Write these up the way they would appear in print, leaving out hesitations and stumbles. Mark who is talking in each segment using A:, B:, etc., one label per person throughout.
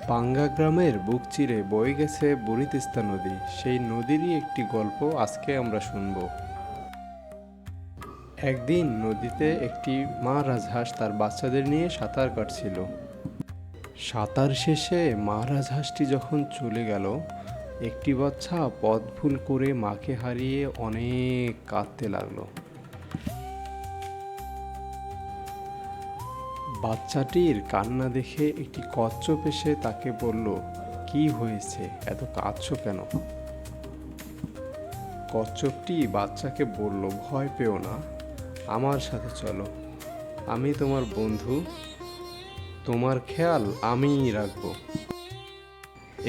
A: পাঙ্গা গ্রামের বুক চিরে বয়ে গেছে বুড়ি তিস্তা নদী। সেই নদীরই একটি গল্প আজকে আমরা শুনব। একদিন নদীতে একটি মা রাজহাঁস তার বাচ্চাদের নিয়ে সাঁতার কাটছিল। সাঁতার শেষে মা রাজহাঁসটি যখন চলে গেল, একটি বাচ্চা পথ ভুল করে মাকে হারিয়ে অনেক কাঁদতে লাগলো। বাচ্চাটির কান্না দেখে একটি কচ্ছপ এসে তাকে বলল, কি হয়েছে, এত কাঁদছো কেন? কচ্ছপটি বাচ্চাকে বলল, ভয় পেও না, আমার সাথে চলো, আমি তোমার বন্ধু, তোমার খেয়াল আমিই রাখবো।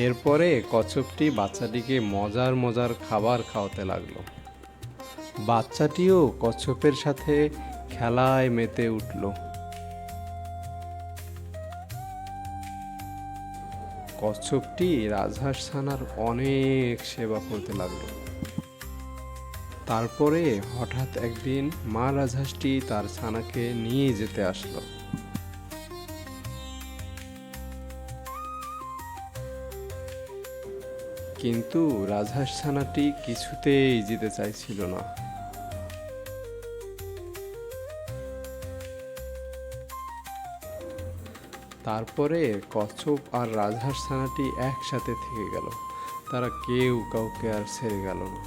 A: এরপরে কচ্ছপটি বাচ্চাটিকে মজার মজার খাবার খাওয়াতে লাগলো। বাচ্চাটিও কচ্ছপের সাথে খেলায় মেতে উঠল। কচ্ছপটি রাজহাঁস ছানার অনেক সেবা করতে লাগলো। তারপরে হঠাৎ একদিন মা রাজহাঁসটি তার ছানাকে নিয়ে যেতে আসলো। কিন্তু রাজহাঁস ছানাটি কিছুতেই যেতে চাইছিল না। তারপরে কচ্ছপ আর রাজহাঁস ছানাটি একসাথে থেকে গেল। তারা কেউ কাউকে আর ছেড়ে গেল না।